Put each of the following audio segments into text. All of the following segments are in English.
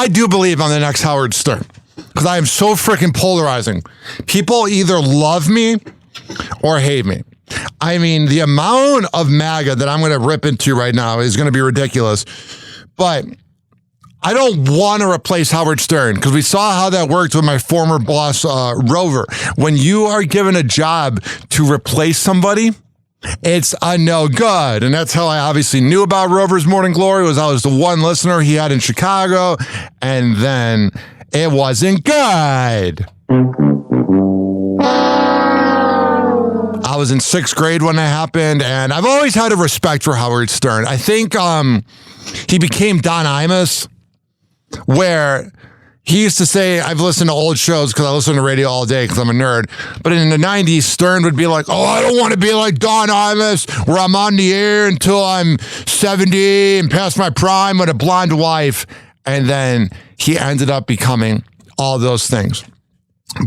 do believe I'm the next Howard Stern because I am so freaking polarizing. People either love me or hate me. I mean, the amount of MAGA that I'm going to rip into right now is going to be ridiculous. But I don't want to replace Howard Stern because we saw how that worked with my former boss, Rover. When you are given a job to replace somebody, it's a no good. And that's how I obviously knew about Rover's Morning Glory was I was the one listener he had in Chicago. And then it wasn't good. I was in 6th grade when that happened, and I've always had a respect for Howard Stern. I think he became Don Imus, where he used to say, I've listened to old shows because I listen to radio all day because I'm a nerd. But in the 90s, Stern would be like, oh, I don't want to be like Don Imus, where I'm on the air until I'm 70 and past my prime with a blonde wife. And then he ended up becoming all those things.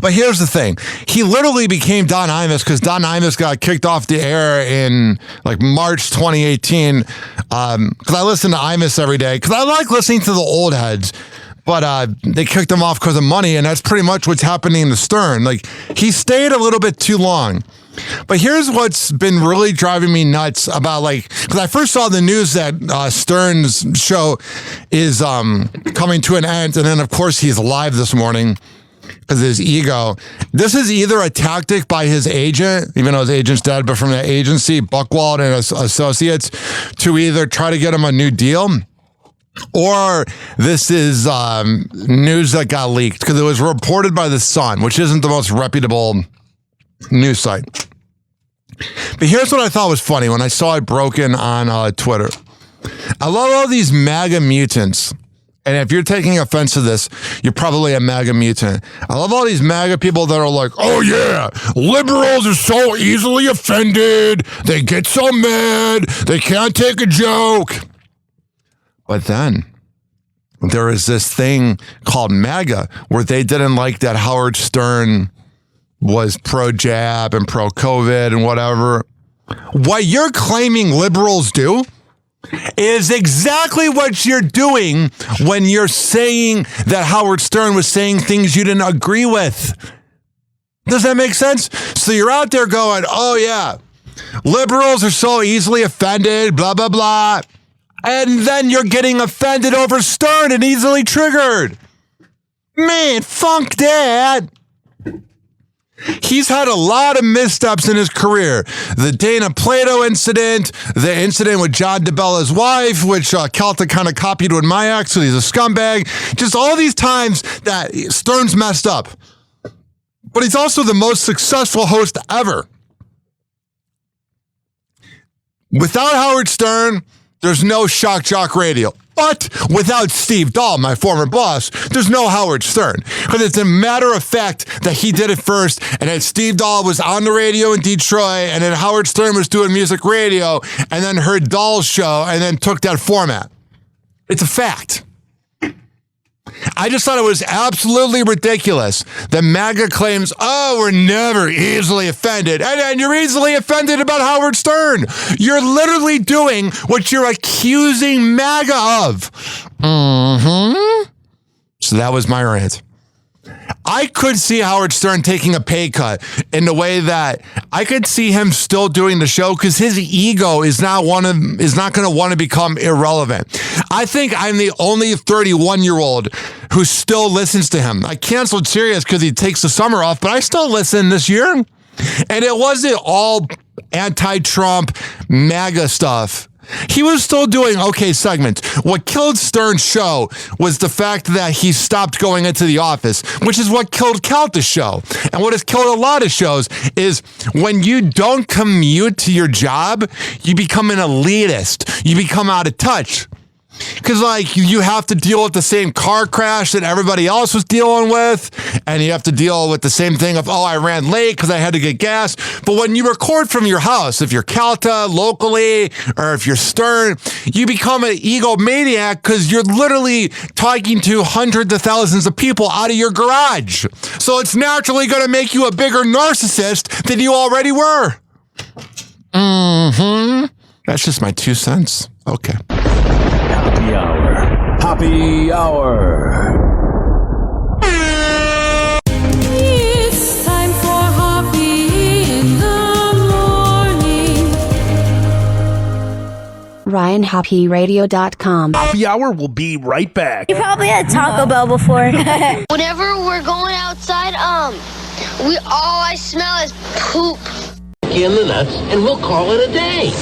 But here's the thing. He literally became Don Imus because Don Imus got kicked off the air in like March 2018. Because I listen to Imus every day because I like listening to the old heads. But they kicked him off because of money, and that's pretty much what's happening to Stern. Like, he stayed a little bit too long. But here's what's been really driving me nuts about, like, because I first saw the news that Stern's show is coming to an end, and then, of course, he's live this morning. Because his ego. This is either a tactic by his agent, even though his agent's dead, but from the agency, Buchwald and Associates, to either try to get him a new deal, or this is news that got leaked because it was reported by The Sun, which isn't the most reputable news site. But here's what I thought was funny when I saw it broken on Twitter. I love all these MAGA mutants. And if you're taking offense to this, you're probably a MAGA mutant. I love all these MAGA people that are like, oh yeah, liberals are so easily offended. They get so mad. They can't take a joke. But then there is this thing called MAGA where they didn't like that Howard Stern was pro-jab and pro-COVID and whatever. What you're claiming liberals do is exactly what you're doing when you're saying that Howard Stern was saying things you didn't agree with. Does that make sense? So you're out there going, oh yeah, liberals are so easily offended, blah, blah, blah. And then you're getting offended over Stern and easily triggered. Man, funk that. He's had a lot of missteps in his career. The Dana Plato incident, the incident with John DeBella's wife, which Celtic kind of copied with my ex, so he's a scumbag. Just all these times that Stern's messed up. But he's also the most successful host ever. Without Howard Stern, there's no Shock Jock Radio. But without Steve Dahl, my former boss, there's no Howard Stern. Because it's a matter of fact that he did it first, and then Steve Dahl was on the radio in Detroit, and then Howard Stern was doing music radio, and then heard Dahl's show, and then took that format. It's a fact. I just thought it was absolutely ridiculous that MAGA claims, oh, we're never easily offended. And then you're easily offended about Howard Stern. You're literally doing what you're accusing MAGA of. So that was my rant. I could see Howard Stern taking a pay cut in the way that I could see him still doing the show because his ego is not going to want to become irrelevant. I think I'm the only 31-year-old who still listens to him. I canceled Sirius because he takes the summer off, but I still listen this year. And it wasn't all anti-Trump MAGA stuff. He was still doing okay segments. What killed Stern's show was the fact that he stopped going into the office, which is what killed Calta's show. And what has killed a lot of shows is when you don't commute to your job, you become an elitist. You become out of touch. Because, like, you have to deal with the same car crash that everybody else was dealing with, and you have to deal with the same thing of, oh, I ran late because I had to get gas. But when you record from your house, if you're Calta locally, or if you're Stern, you become an egomaniac because you're literally talking to hundreds of thousands of people out of your garage. So it's naturally going to make you a bigger narcissist than you already were. That's just my 2 cents. Okay. Happy Hour. Happy Hour. It's time for Hoppe in the morning. RyanHoppyRadio.com. Happy Hour will be right back. You probably had Taco Bell before. Whenever we're going outside, all I smell is poop. In the nuts, and we'll call it a day.